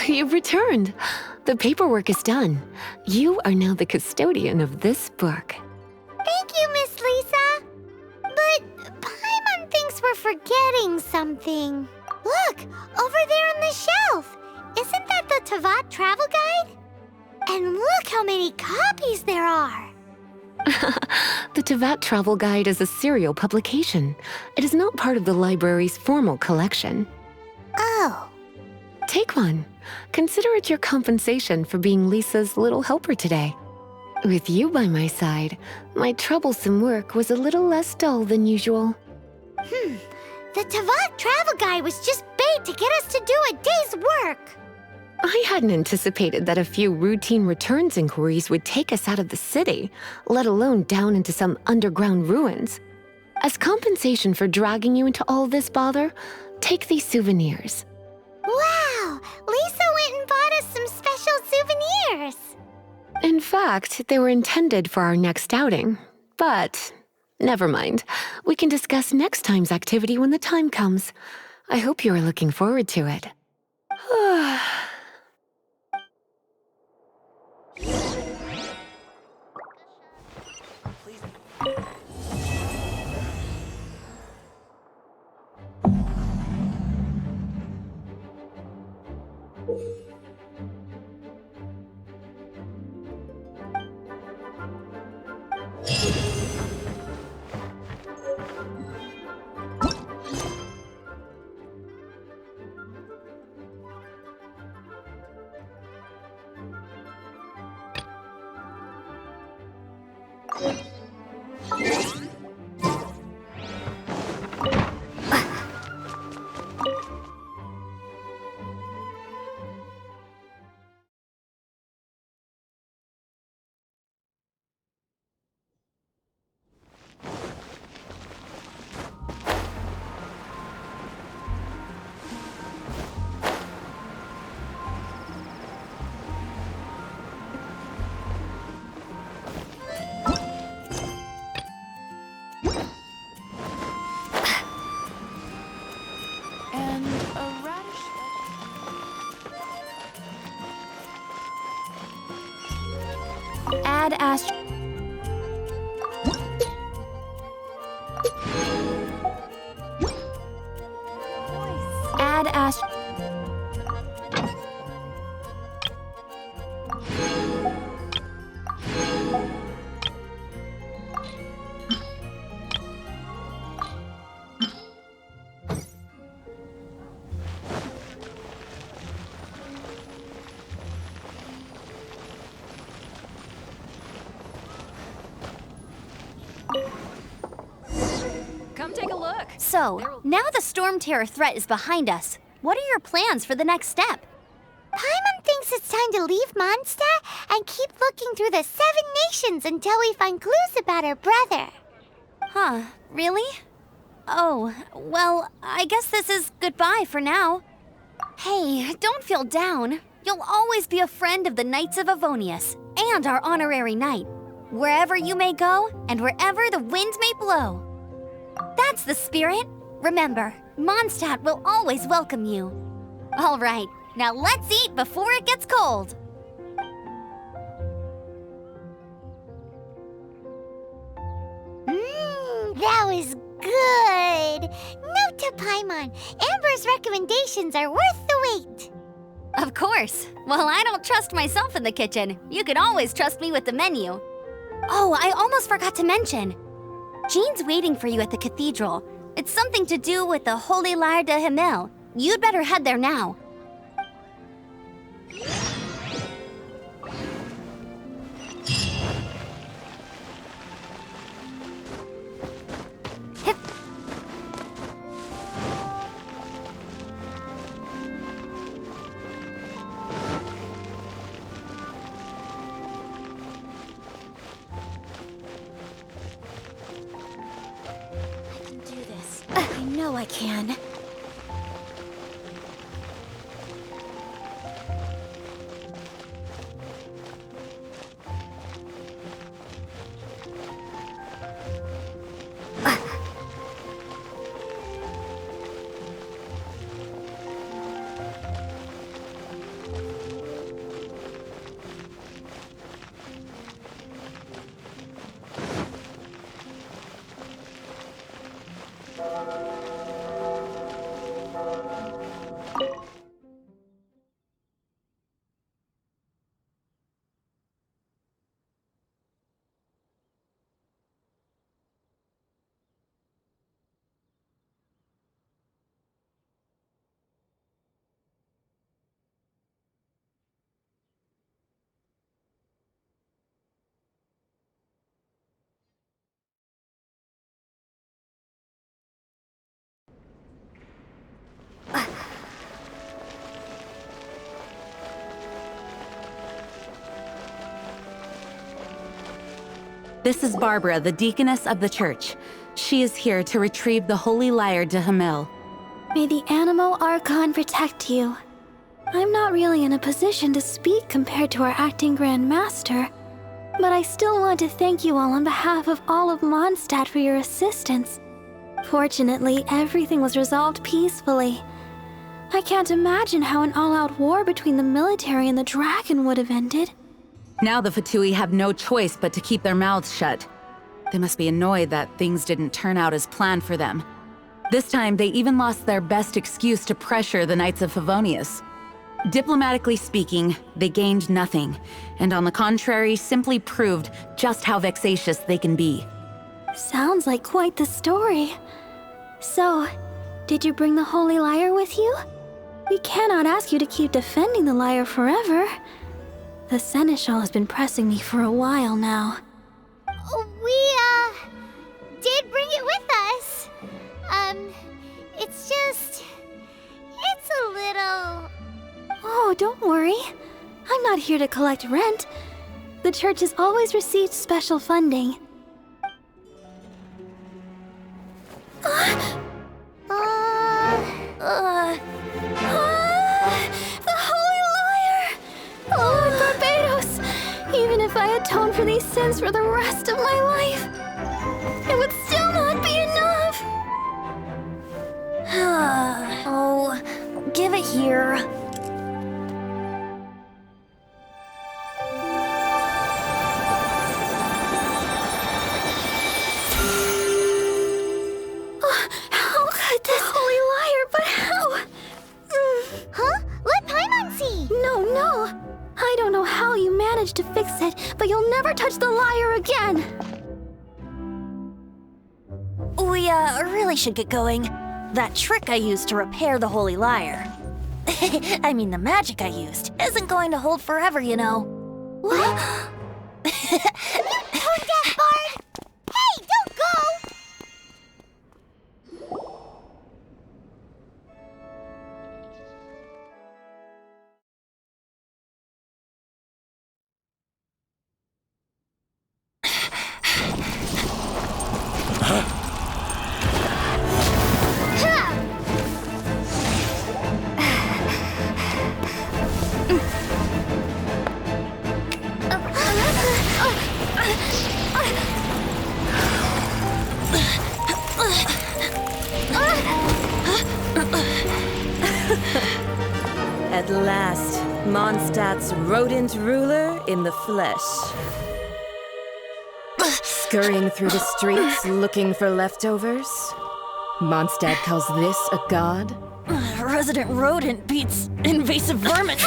You've returned. The paperwork is done. You are now the custodian of this book. Thank you, Miss Lisa. But Paimon thinks we're forgetting something. Look, over there on the shelf. Isn't that the Tavat travel guide? And look how many copies there are. The Tavat Travel Guide is a serial publication. It is not part of the library's formal collection. Oh. Take one. Consider it your compensation for being Lisa's little helper today. With you by my side, my troublesome work was a little less dull than usual. The Tavat travel guide was just bait to get us to do a day's work. I hadn't anticipated that a few routine returns inquiries would take us out of the city, let alone down into some underground ruins. As compensation for dragging you into all this bother, take these souvenirs. Wow! Lisa went and bought us some special souvenirs. In fact, they were intended for our next outing. But never mind. We can discuss next time's activity when the time comes. I hope you are looking forward to it. Add Astro. Add Astro. Come take a look. So, now the Storm Terror threat is behind us. What are your plans for the next step? Paimon thinks it's time to leave Mondstadt and keep looking through the 7 nations until we find clues about her brother. Huh, really? Oh, well, I guess this is goodbye for now. Hey, don't feel down. You'll always be a friend of the Knights of Avonius and our honorary knight. Wherever you may go and wherever the wind may blow. That's the spirit. Remember, Mondstadt will always welcome you. All right, now let's eat before it gets cold. That was good. Note to Paimon, Amber's recommendations are worth the wait. Of course. Well, I don't trust myself in the kitchen. You can always trust me with the menu. Oh, I almost forgot to mention. Jean's waiting for you at the cathedral. It's something to do with the Holy Lyre de Himmel. You'd better head there now. I know I can. This is Barbara, the deaconess of the church. She is here to retrieve the Holy Lyre de Hamel. May the Animo Archon protect you. I'm not really in a position to speak compared to our acting Grand Master, but I still want to thank you all on behalf of all of Mondstadt for your assistance. Fortunately, everything was resolved peacefully. I can't imagine how an all-out war between the military and the dragon would have ended. Now the Fatui have no choice but to keep their mouths shut. They must be annoyed that things didn't turn out as planned for them. This time, they even lost their best excuse to pressure the Knights of Favonius. Diplomatically speaking, they gained nothing, and on the contrary, simply proved just how vexatious they can be. Sounds like quite the story. So, did you bring the Holy Lyre with you? We cannot ask you to keep defending the lyre forever. The Seneschal has been pressing me for a while now. We, did bring it with us. It's a little... Oh, don't worry. I'm not here to collect rent. The church has always received special funding. The Holy Lyre! Lord Barbados! Even if I atoned for these sins for the rest of my life, it would still not be enough! Oh, give it here. How could this Holy Lyre, but how? Huh? Let Paimon see! No. I don't know how you managed to fix it, but you'll never touch the lyre again! We, really should get going. That trick I used to repair the Holy Lyre. I mean, the magic I used isn't going to hold forever, you know. What? Tone deaf, Bard! Hey, don't go! At last, Mondstadt's rodent ruler in the flesh. Scurrying through the streets looking for leftovers? Mondstadt calls this a god? Resident rodent beats invasive vermin.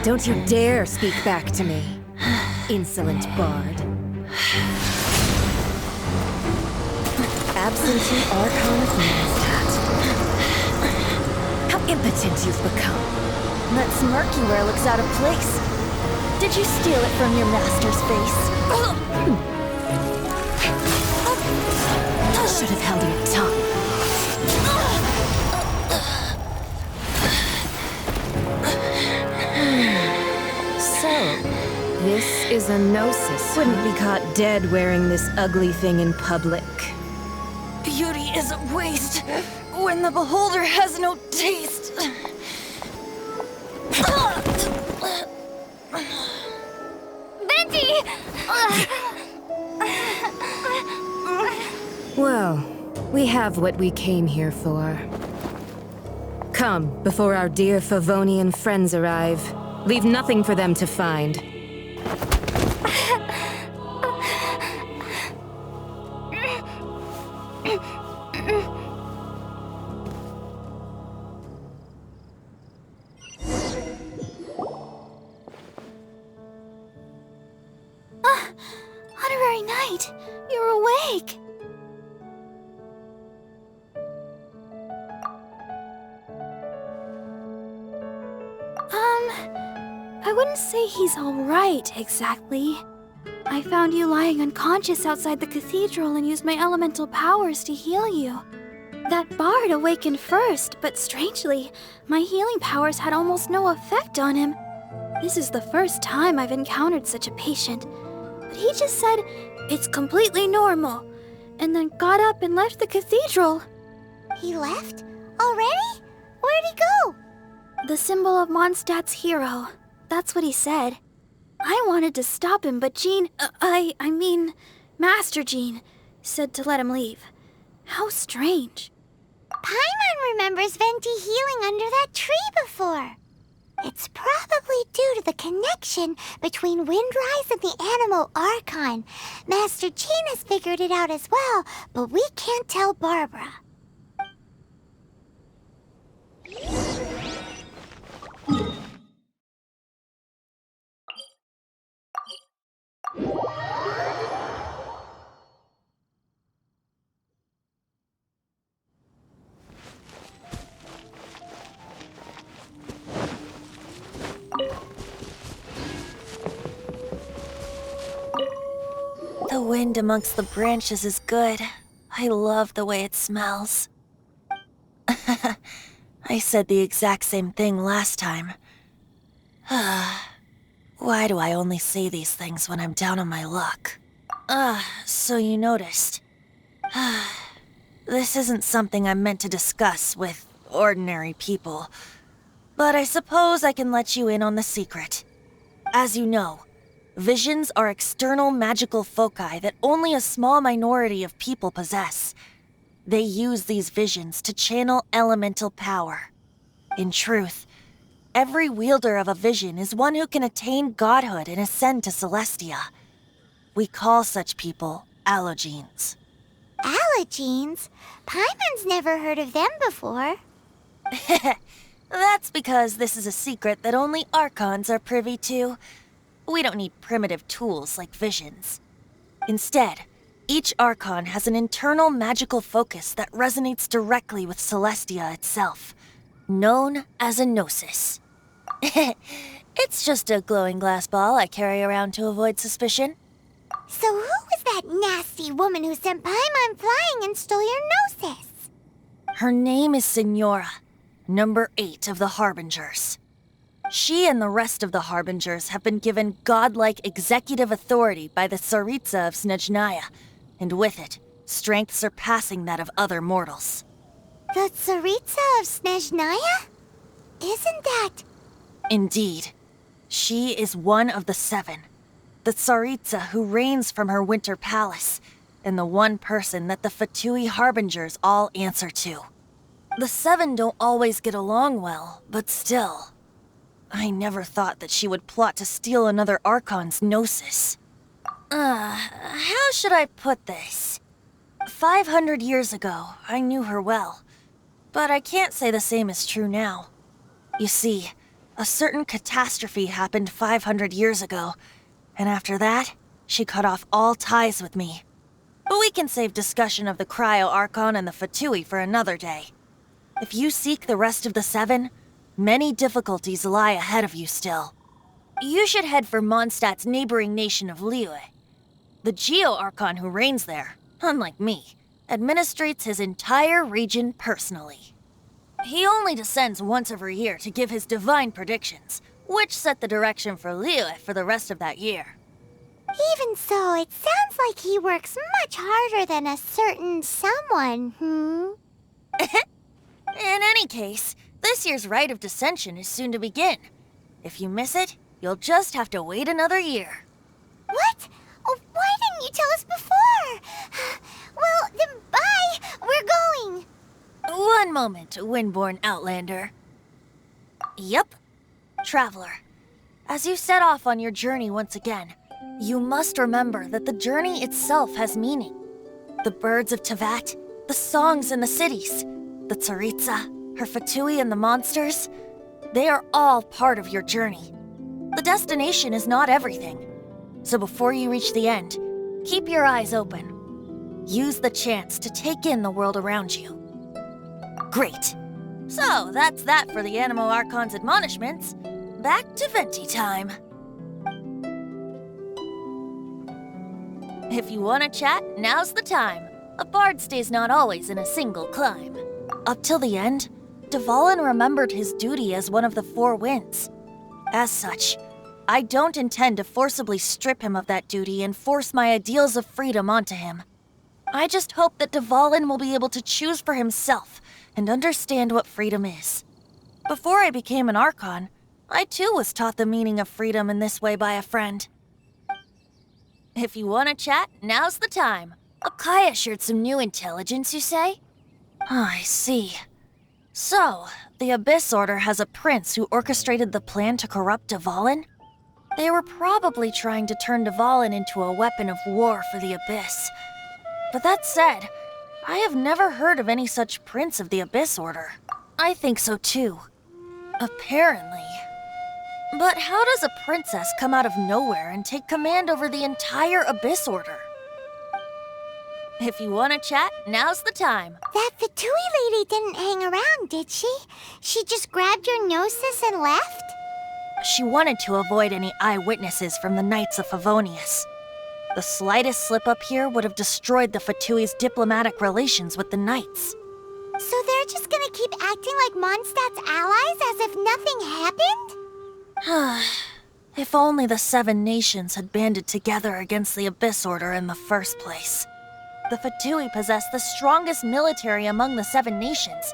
Don't you dare speak back to me, insolent bard. Absentee Archon of Mondstadt. How impotent you've become. That smirk you wear looks out of place. Did you steal it from your master's face? Should have held your tongue. So, this is a gnosis. Wouldn't be caught dead wearing this ugly thing in public. Beauty is a waste when the beholder has no taste. Venti! Well, we have what we came here for. Come, before our dear Favonian friends arrive. Leave nothing for them to find. Honorary Knight, you're awake! I wouldn't say he's alright, exactly. I found you lying unconscious outside the cathedral and used my elemental powers to heal you. That bard awakened first, but strangely, my healing powers had almost no effect on him. This is the first time I've encountered such a patient, but he just said it's completely normal, and then got up and left the cathedral. He left? Already? Where'd he go? The symbol of Mondstadt's hero. That's what he said. I wanted to stop him, but Jean, I mean, Master Jean, said to let him leave. How strange. Paimon remembers Venti healing under that tree before. It's probably due to the connection between Windrise and the Animal Archon. Master Jean has figured it out as well, but we can't tell Barbara. The wind amongst the branches is good. I love the way it smells. I said the exact same thing last time. Why do I only say these things when I'm down on my luck? So you noticed. This isn't something I'm meant to discuss with ordinary people, but I suppose I can let you in on the secret. As you know, visions are external magical foci that only a small minority of people possess. They use these visions to channel elemental power. In truth, every wielder of a vision is one who can attain godhood and ascend to Celestia. We call such people allogenes. Allogenes? Paimon's never heard of them before. That's because this is a secret that only Archons are privy to. We don't need primitive tools like visions. Instead, each Archon has an internal magical focus that resonates directly with Celestia itself, known as a gnosis. It's just a glowing glass ball I carry around to avoid suspicion. So who was that nasty woman who sent Paimon flying and stole your gnosis? Her name is Signora, number 8 of the Harbingers. She and the rest of the Harbingers have been given godlike executive authority by the Tsaritsa of Snezhnaya, and with it, strength surpassing that of other mortals. The Tsaritsa of Snezhnaya? Isn't that... Indeed. She is one of the 7. The Tsaritsa who reigns from her winter palace, and the one person that the Fatui Harbingers all answer to. The 7 don't always get along well, but still... I never thought that she would plot to steal another Archon's gnosis. How should I put this? 500 years ago, I knew her well. But I can't say the same is true now. You see, a certain catastrophe happened 500 years ago, and after that, she cut off all ties with me. But we can save discussion of the Cryo Archon and the Fatui for another day. If you seek the rest of the 7, many difficulties lie ahead of you still. You should head for Mondstadt's neighboring nation of Liyue. The Geo-Archon who reigns there, unlike me, administrates his entire region personally. He only descends once every year to give his divine predictions, which set the direction for Liyue for the rest of that year. Even so, it sounds like he works much harder than a certain someone, In any case, this year's Rite of Descension is soon to begin. If you miss it, you'll just have to wait another year. What? Oh, why didn't you tell us before? Well, then bye! We're going! One moment, Windborn Outlander. Yup. Traveler, as you set off on your journey once again, you must remember that the journey itself has meaning. The birds of Tevat, the songs in the cities, the Tsaritsa, her Fatui and the monsters, they are all part of your journey. The destination is not everything. So before you reach the end, keep your eyes open. Use the chance to take in the world around you. Great. So that's that for the Animo Archon's admonishments. Back to Venti time. If you want to chat, now's the time. A bard stays not always in a single climb. Up till the end, Dvalin remembered his duty as one of the 4 winds. As such, I don't intend to forcibly strip him of that duty and force my ideals of freedom onto him. I just hope that Dvalin will be able to choose for himself and understand what freedom is. Before I became an Archon, I too was taught the meaning of freedom in this way by a friend. If you want to chat, now's the time. Akaya shared some new intelligence, you say? Oh, I see. So, the Abyss Order has a prince who orchestrated the plan to corrupt Dvalin? They were probably trying to turn Dvalin into a weapon of war for the Abyss. But that said, I have never heard of any such prince of the Abyss Order. I think so too. Apparently. But how does a princess come out of nowhere and take command over the entire Abyss Order? If you want to chat, now's the time. That Fatui lady didn't hang around, did she? She just grabbed your gnosis and left? She wanted to avoid any eyewitnesses from the Knights of Favonius. The slightest slip-up here would have destroyed the Fatui's diplomatic relations with the Knights. So they're just gonna keep acting like Mondstadt's allies as if nothing happened? If only the 7 nations had banded together against the Abyss Order in the first place. The Fatui possess the strongest military among the 7 nations,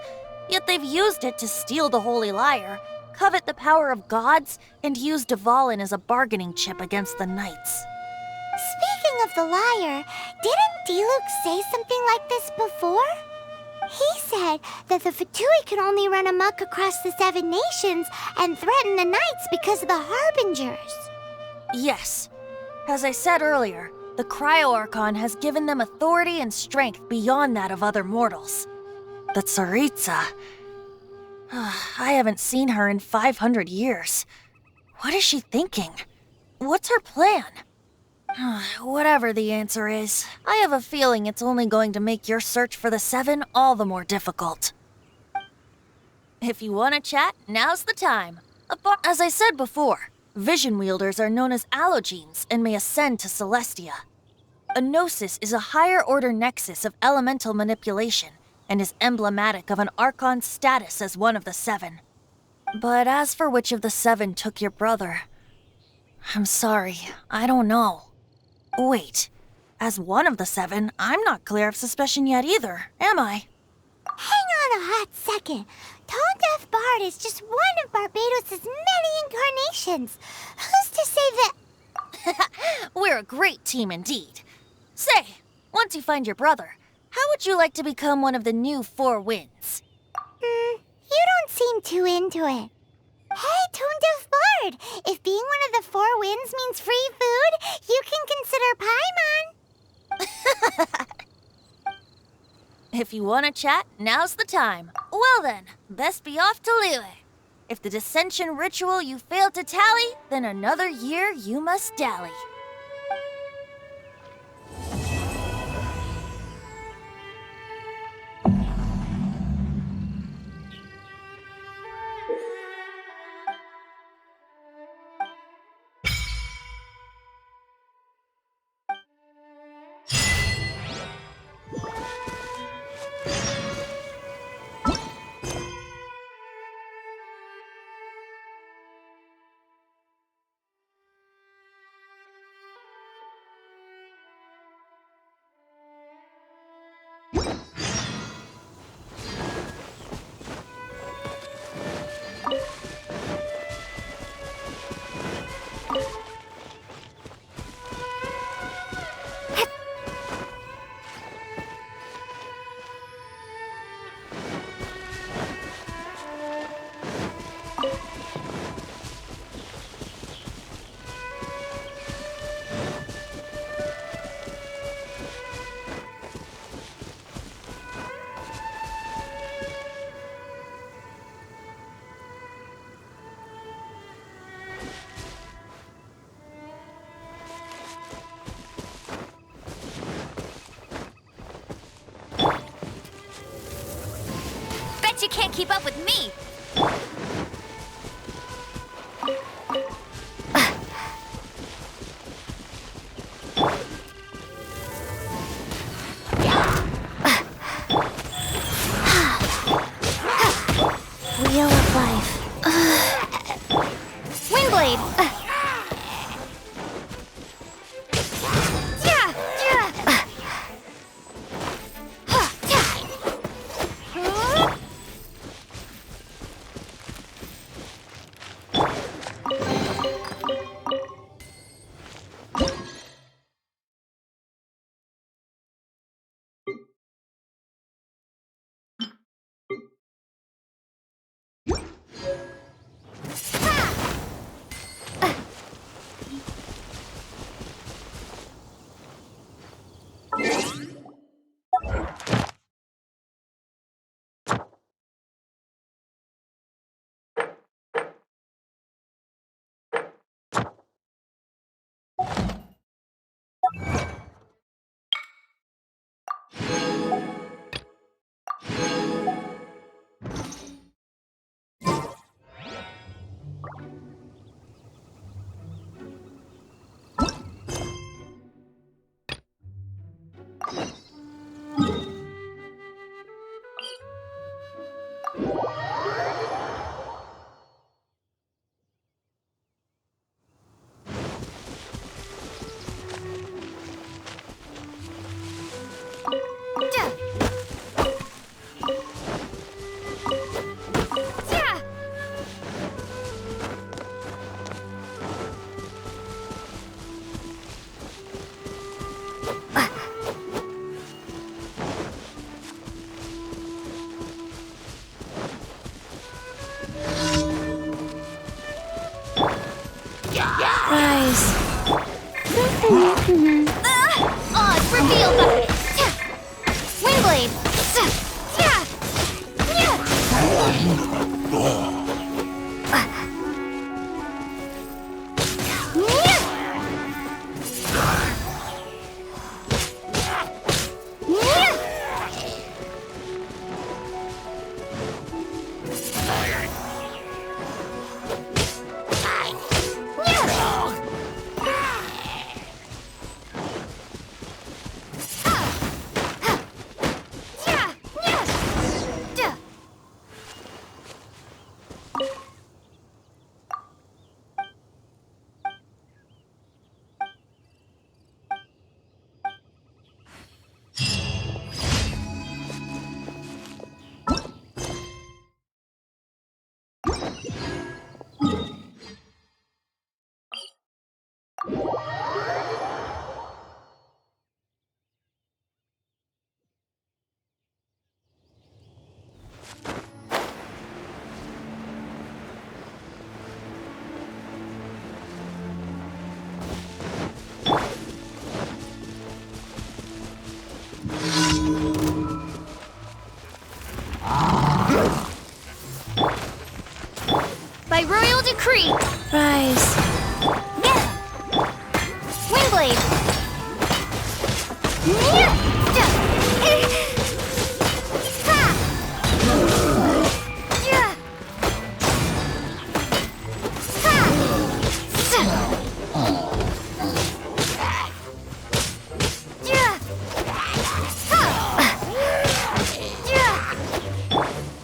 yet they've used it to steal the Holy Lyre, covet the power of gods, and use Dvalin as a bargaining chip against the Knights. Speaking of the lyre, didn't Diluc say something like this before? He said that the Fatui could only run amok across the 7 nations and threaten the Knights because of the Harbingers. Yes. As I said earlier, the Cryo-Archon has given them authority and strength beyond that of other mortals. The Tsaritsa... I haven't seen her in 500 years. What is she thinking? What's her plan? Whatever the answer is, I have a feeling it's only going to make your search for the 7 all the more difficult. If you want to chat, now's the time. As I said before, vision wielders are known as allogenes and may ascend to Celestia. A gnosis is a higher-order nexus of elemental manipulation and is emblematic of an Archon's status as one of the 7. But as for which of the 7 took your brother, I'm sorry, I don't know. Wait, as one of the 7, I'm not clear of suspicion yet either, am I? Hang on a hot second. Tone Deaf Bard is just one of Barbados' many incarnations. Who's to say that... We're a great team indeed. Say, once you find your brother, how would you like to become one of the new 4 winds? You don't seem too into it. Hey, Tone Deaf Bard! If being one of the 4 winds means free food, you can consider Paimon. If you want to chat, now's the time. Well then, best be off to Liyue. If the dissension ritual you failed to tally, then another year you must dally. You can't keep up with me! Wheel of life. Windblade! Rise. Odds revealed! Windblade! By royal decree! Rise. Windblade!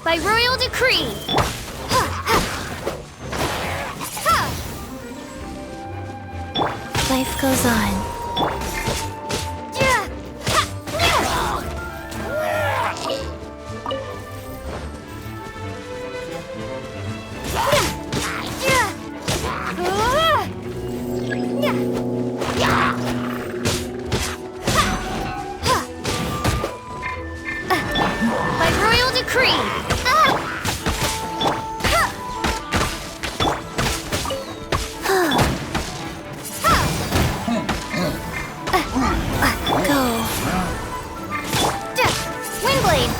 By royal decree! Life goes on. By royal decree! Go. Windblade!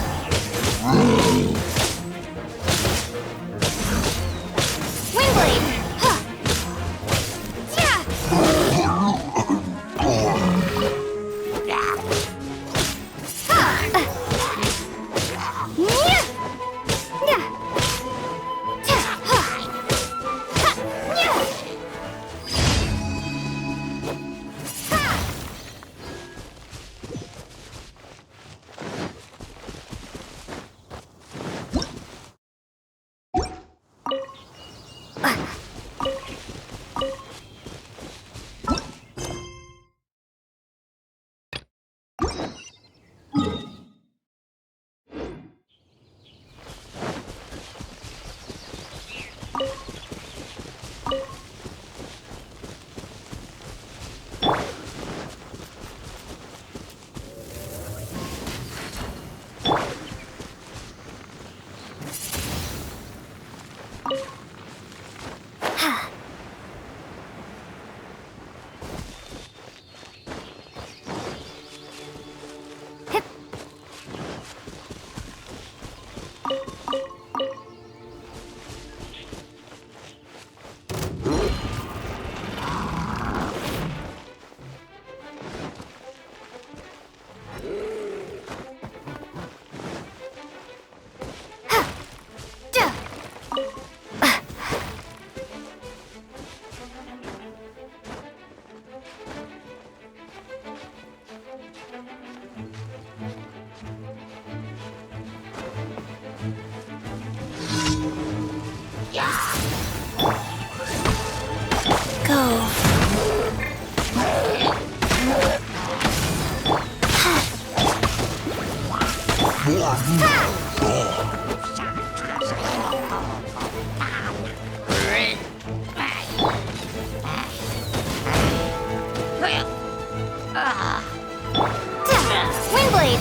Windblade!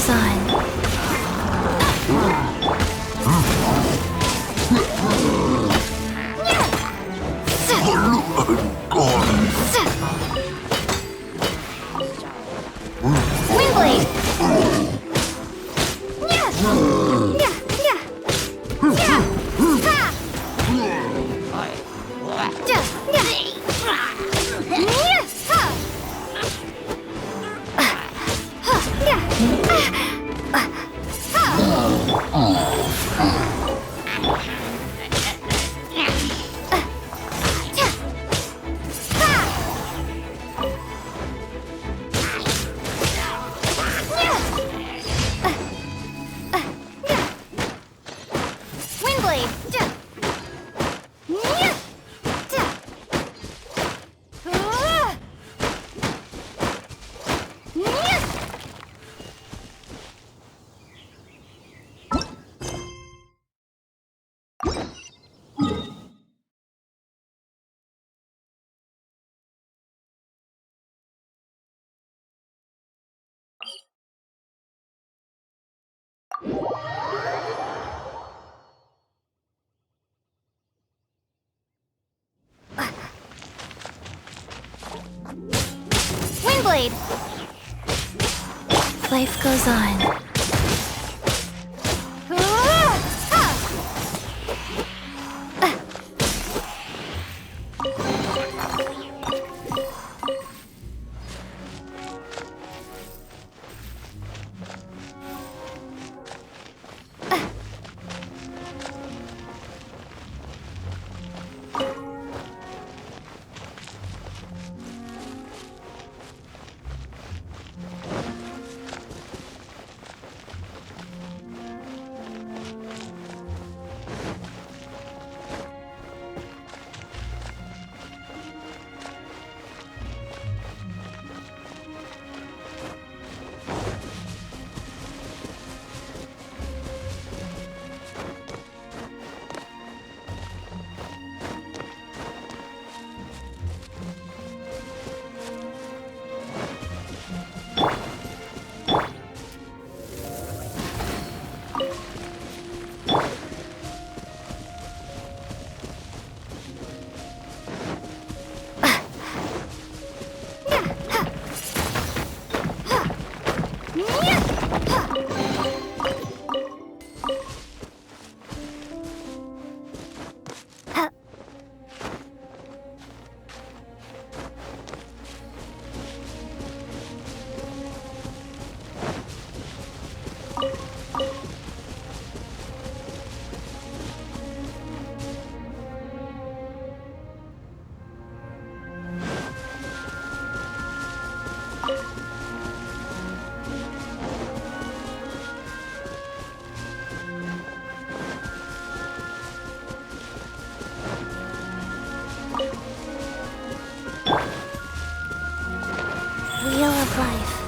goes on. Windblade! Windblade! Life goes on. Wheel of Life.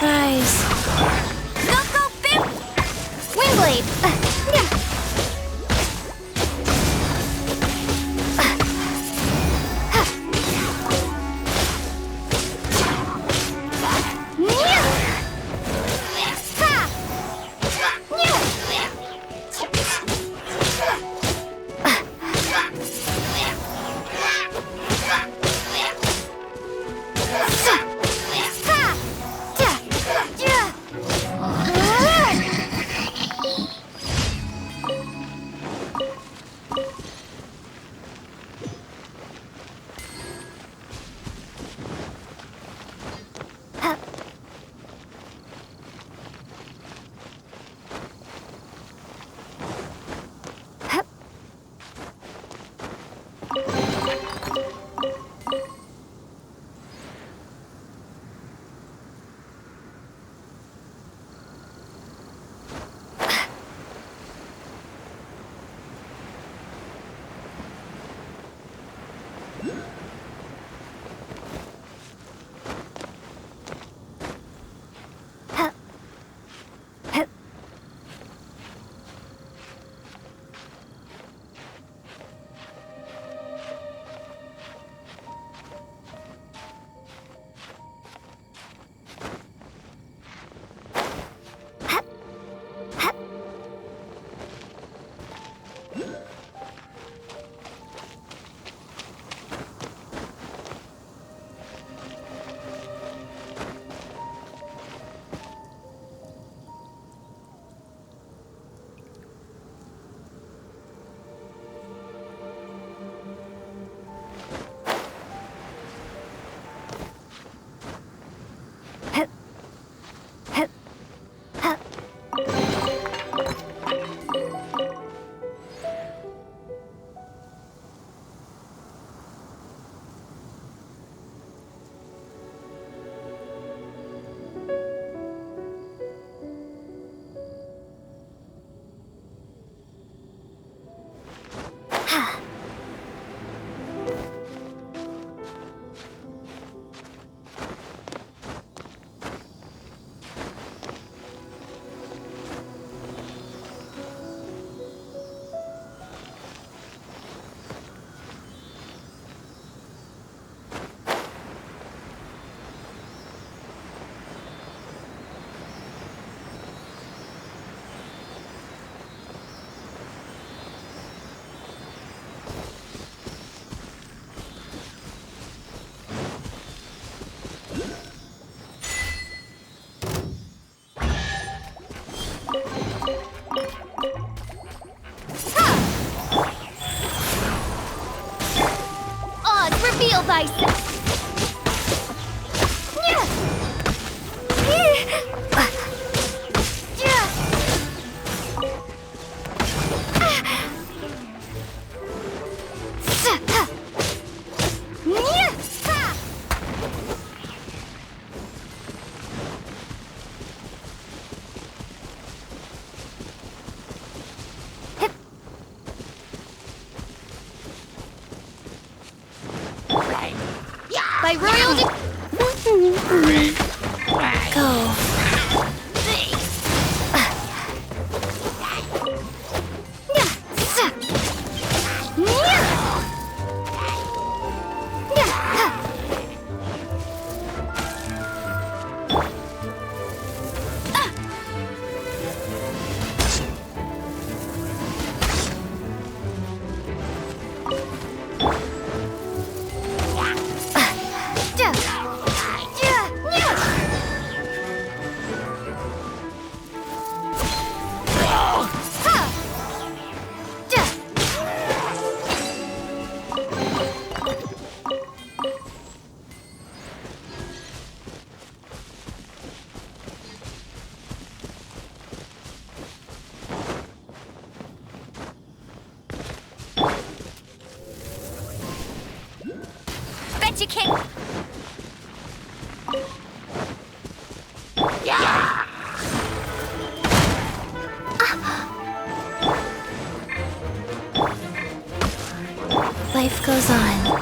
Rise. Go, go, Bim! Windblade! Reveal thyself! By royal Go. Bet you can't. Life goes on.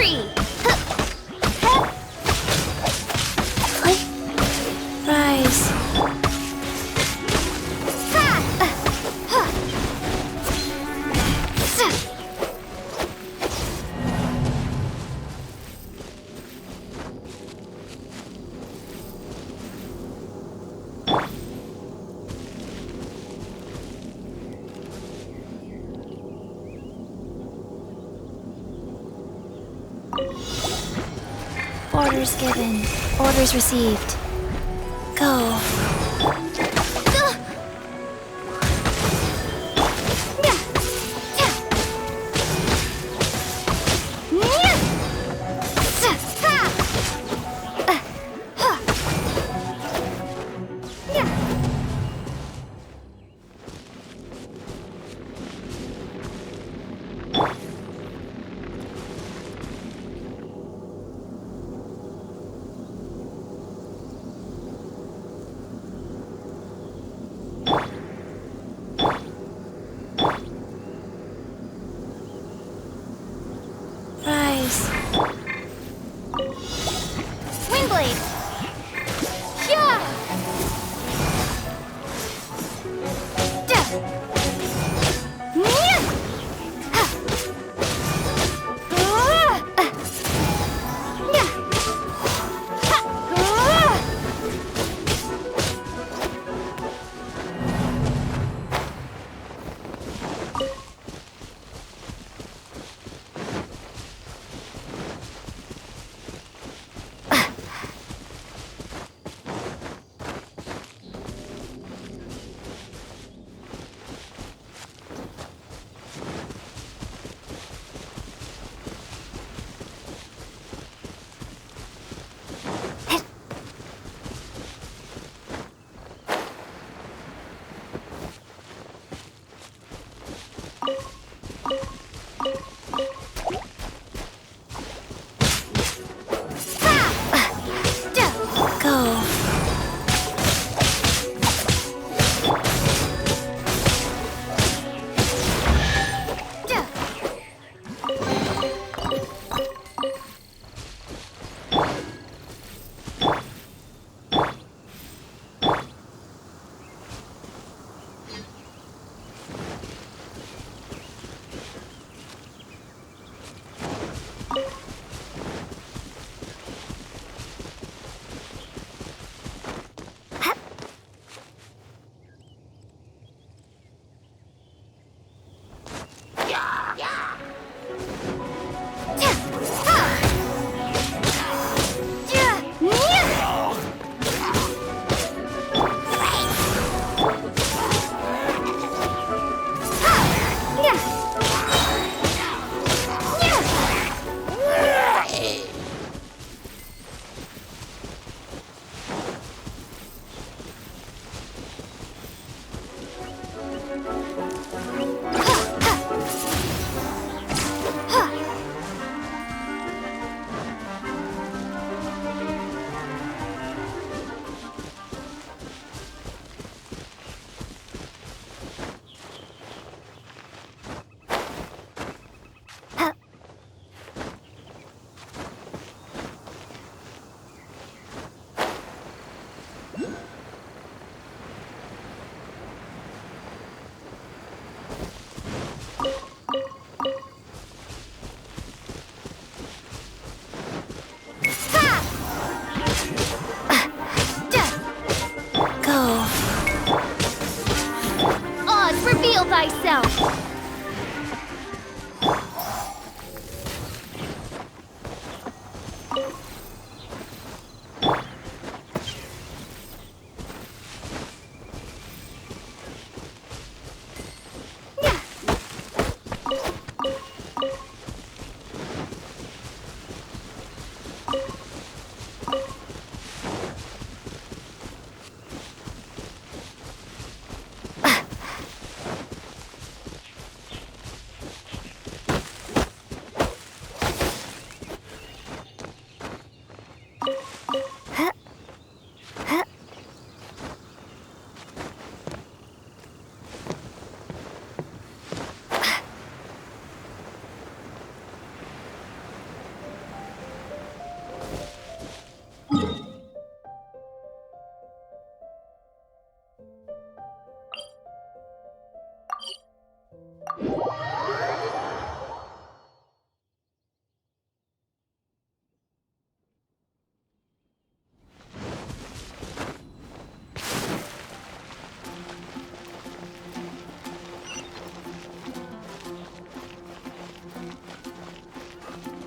free! Rise. Orders given. Orders received. Go. Rise. Windblade! Yeah!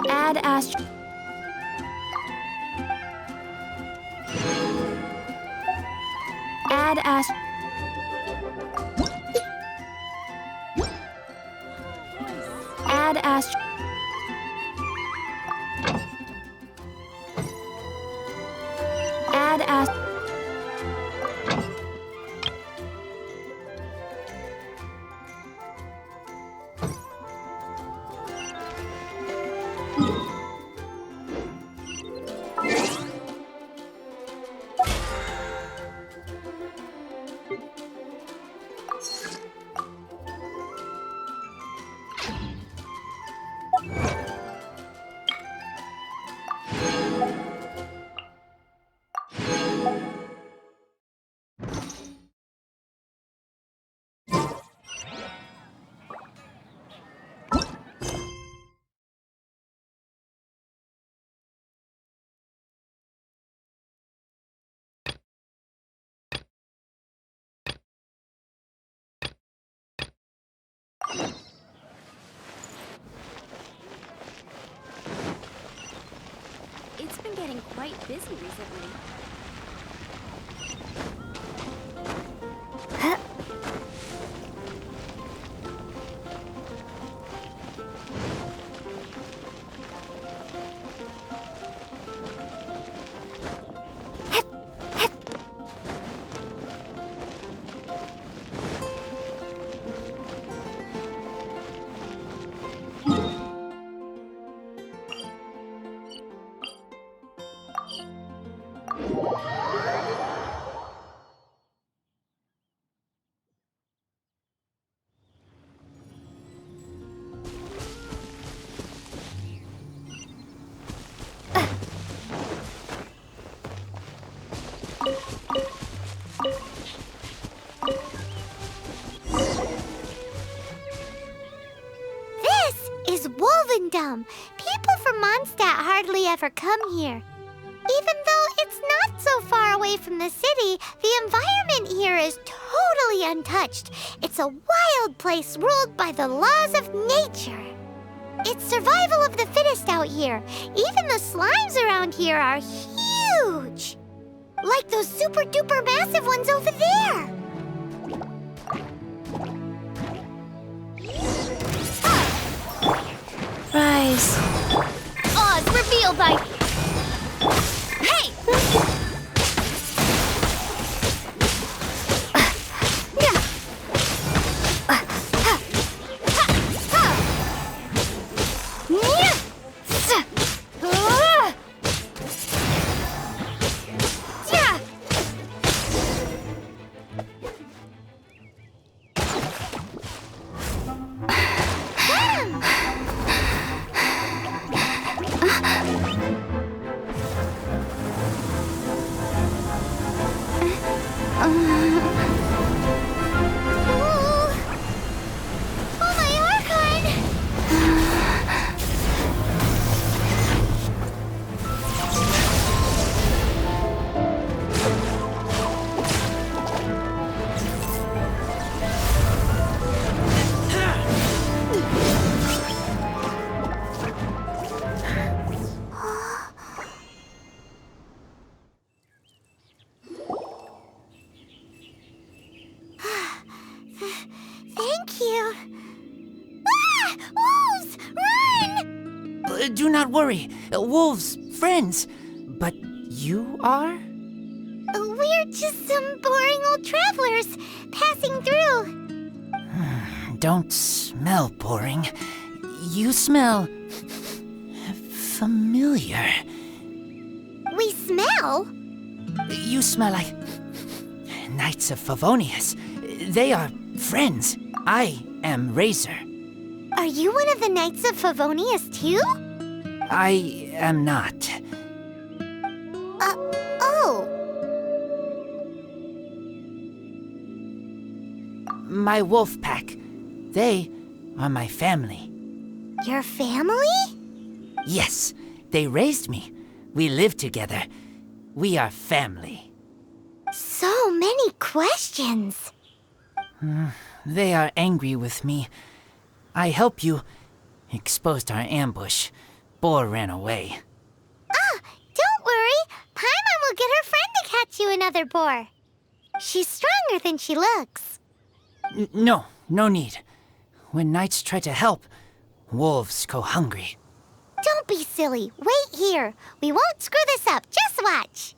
Add astro... Add astro... Add astro... Add astro... It's been getting quite busy recently. Is Wolvendom. People from Mondstadt hardly ever come here. Even though it's not so far away from the city, the environment here is totally untouched. It's a wild place ruled by the laws of nature. It's survival of the fittest out here. Even the slimes around here are huge. Like those super duper massive ones over there. Rise. Oz revealed by... Hey! Thank you. Ah! Wolves! Run! Do not worry. Wolves, friends. But you are? We're just some boring old travelers passing through. Don't smell boring. You smell... familiar. We smell? You smell like... Knights of Favonius. They are friends. I am Razor. Are you one of the Knights of Favonius too? I am not. Oh. my wolf pack. They are my family. Your family? Yes, they raised me. We live together. We are family. So many questions. They are angry with me. I helped you. Exposed our ambush. Boar ran away. Don't worry. Paimon will get her friend to catch you another boar. She's stronger than she looks. No need. When knights try to help, wolves go hungry. Don't be silly. Wait here. We won't screw this up. Just watch.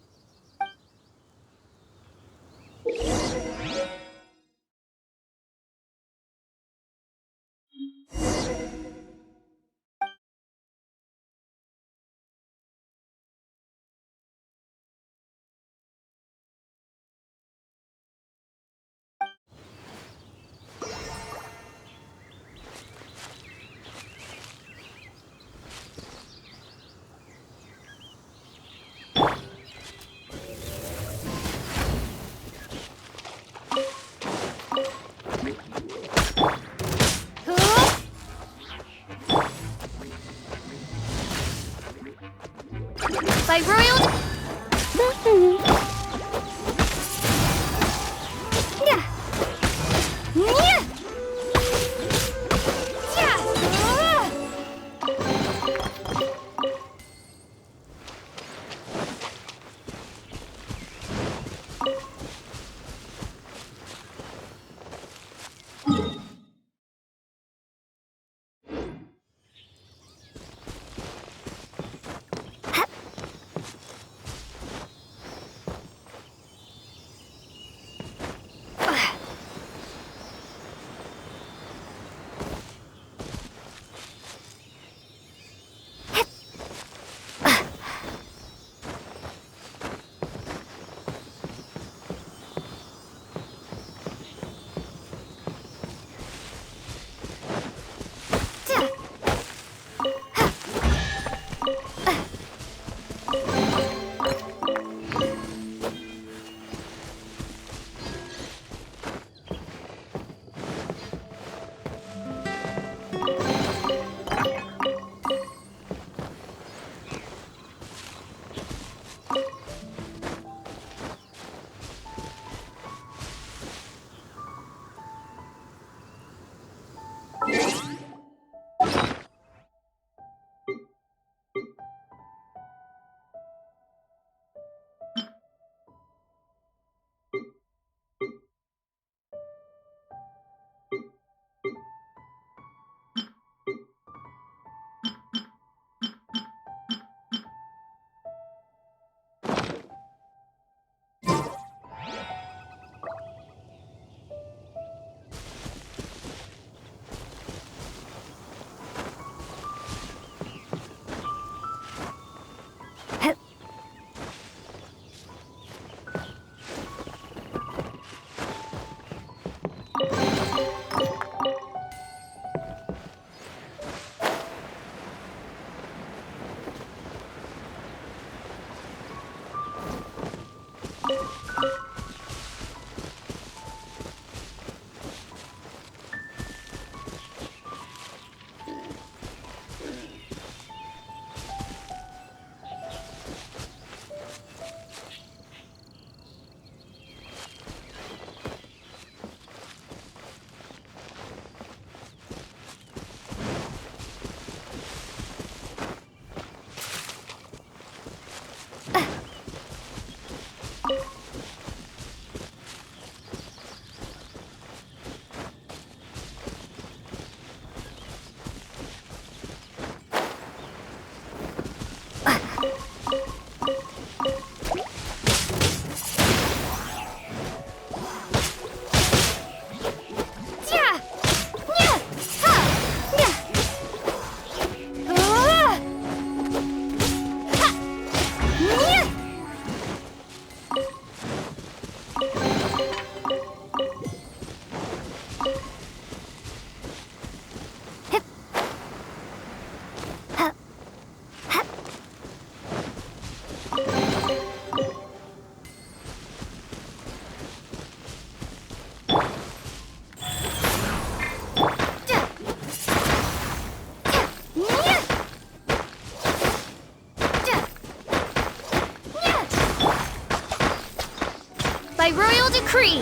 Cree!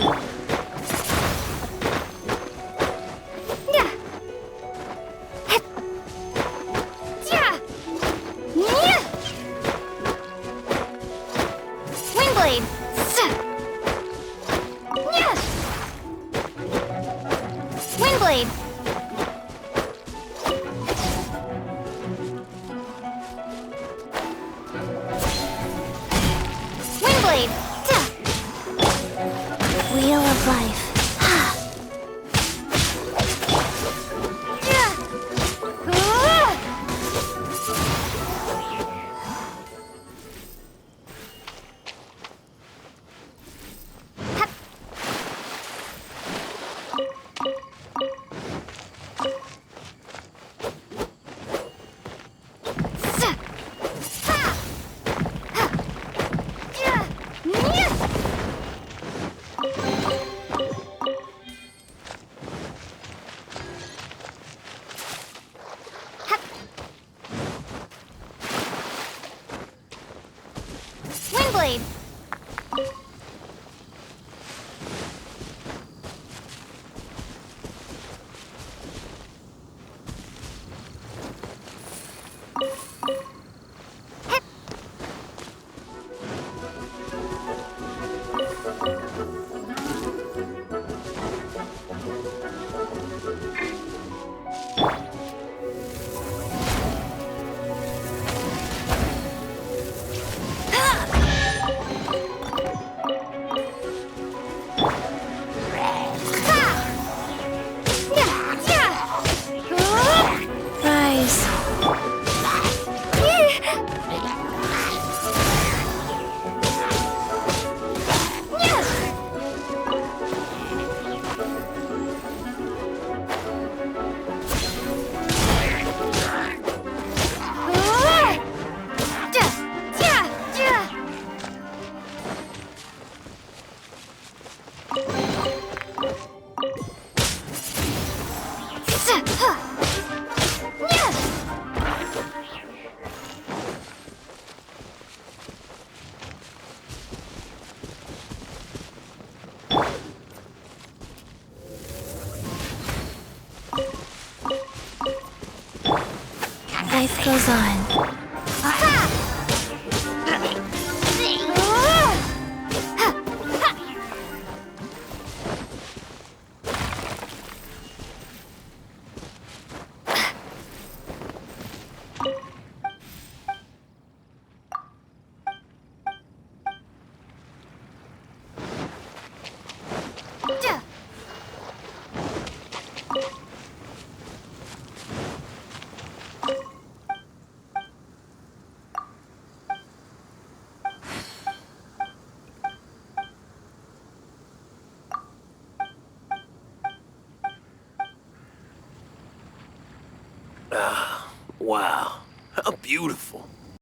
Windblade! Windblade! Windblade! Wheel of life. Windblade! Rise. Life goes on. Wow, how beautiful.